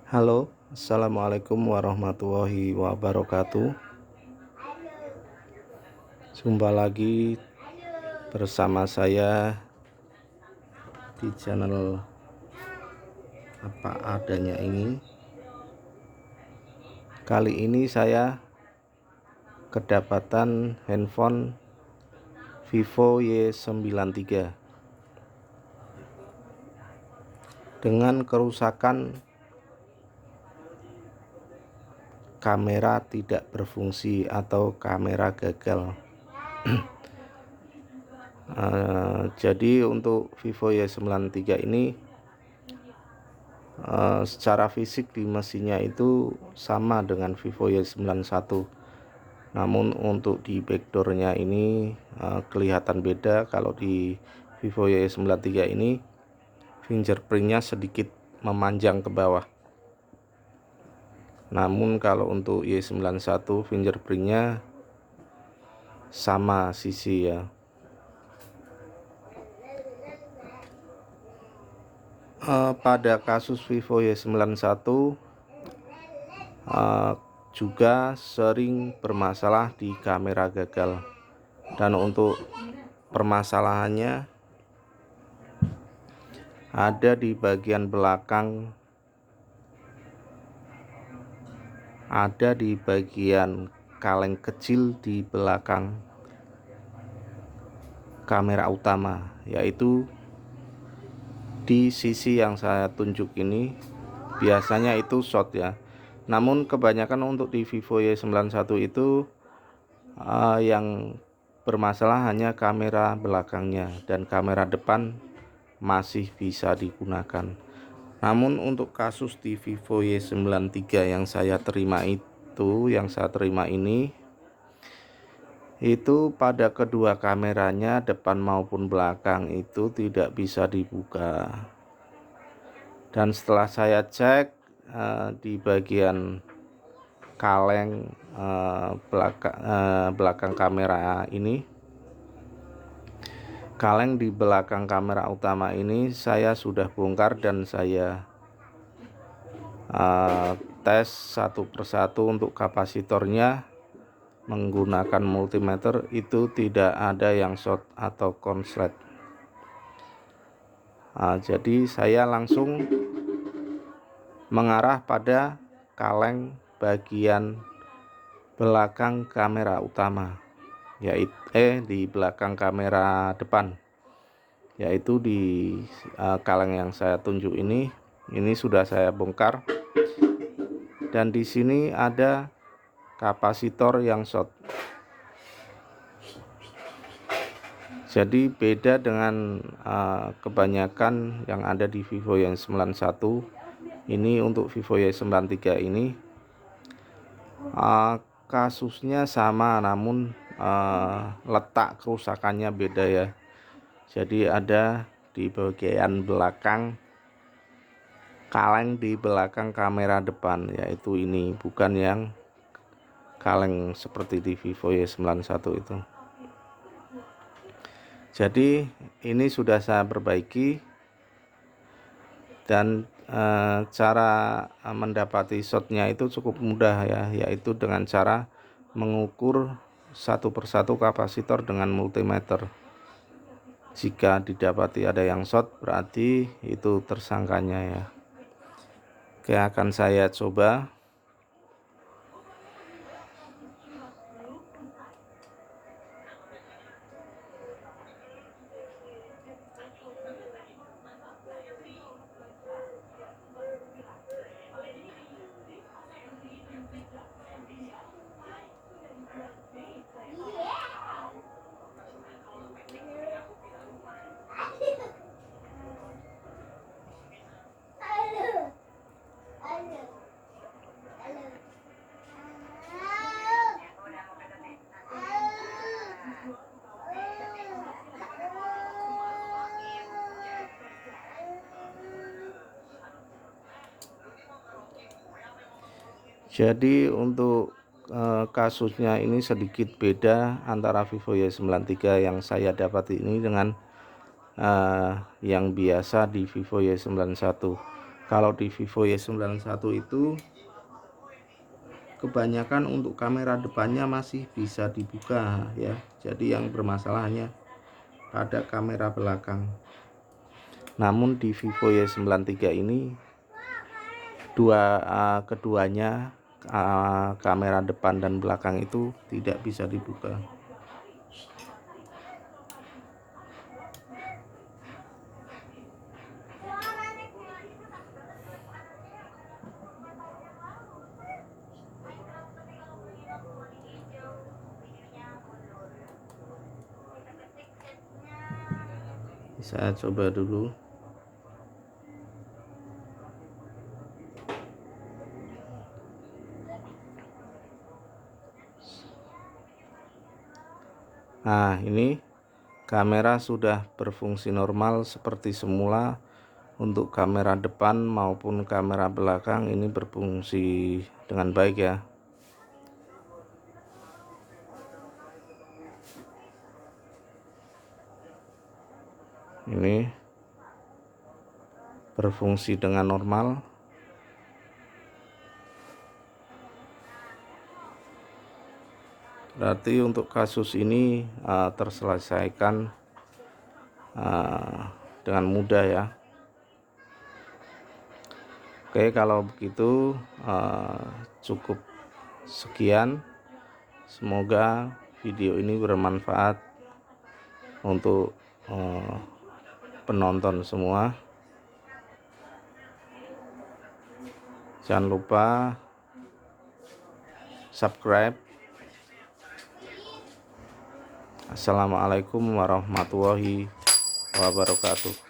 Halo, assalamualaikum warahmatullahi wabarakatuh. Jumpa lagi bersama saya di channel apa adanya ini. Kali ini saya kedapatan handphone Vivo Y93 dengan kerusakan kamera tidak berfungsi atau kamera gagal. Jadi untuk Vivo Y93 ini secara fisik di mesinnya itu sama dengan Vivo Y91, namun untuk di backdoornya ini kelihatan beda. Kalau di Vivo Y93 ini fingerprintnya sedikit memanjang ke bawah, namun kalau untuk Y91 fingerprintnya sama sisi ya. Pada kasus Vivo Y91 juga sering bermasalah di kamera gagal, dan untuk permasalahannya ada di bagian belakang, ada di bagian kaleng kecil di belakang kamera utama, yaitu di sisi yang saya tunjuk ini. Biasanya itu short ya, namun kebanyakan untuk di Vivo Y91 itu yang bermasalah hanya kamera belakangnya, dan kamera depan masih bisa digunakan. Namun untuk kasus di Vivo Y93 yang saya terima ini itu pada kedua kameranya depan maupun belakang itu tidak bisa dibuka. Dan setelah saya cek di bagian kaleng belakang kamera ini, kaleng di belakang kamera utama ini saya sudah bongkar dan saya tes satu persatu untuk kapasitornya menggunakan multimeter. Itu tidak ada yang short atau konslet. Jadi saya langsung mengarah pada kaleng bagian belakang kamera utama, yaitu di belakang kamera depan, yaitu di kaleng yang saya tunjuk ini sudah saya bongkar, dan di sini ada kapasitor yang short. Jadi beda dengan kebanyakan yang ada di Vivo Y91 ini. Untuk Vivo Y93 ini kasusnya sama, namun letak kerusakannya beda ya. Jadi ada di bagian belakang kaleng di belakang kamera depan, yaitu ini, bukan yang kaleng seperti di Vivo Y91 itu. Jadi ini sudah saya perbaiki, dan cara mendapati shotnya itu cukup mudah ya, yaitu dengan cara mengukur satu persatu kapasitor dengan multimeter. Jika didapati ada yang short, berarti itu tersangkanya ya. Oke, akan saya coba. Jadi untuk kasusnya ini sedikit beda antara Vivo Y93 yang saya dapat ini dengan yang biasa di Vivo Y91. Kalau di Vivo Y91 itu kebanyakan untuk kamera depannya masih bisa dibuka ya, jadi yang bermasalah hanya pada kamera belakang. Namun di Vivo Y93 ini keduanya kamera depan dan belakang itu tidak bisa dibuka. Saya coba dulu. Nah, ini kamera sudah berfungsi normal seperti semula. Untuk kamera depan maupun kamera belakang ini berfungsi dengan baik ya. Ini berfungsi dengan normal. Berarti untuk kasus ini terselesaikan dengan mudah ya. Oke, kalau begitu cukup sekian. Semoga video ini bermanfaat untuk penonton semua. Jangan lupa subscribe. Assalamualaikum warahmatullahi wabarakatuh.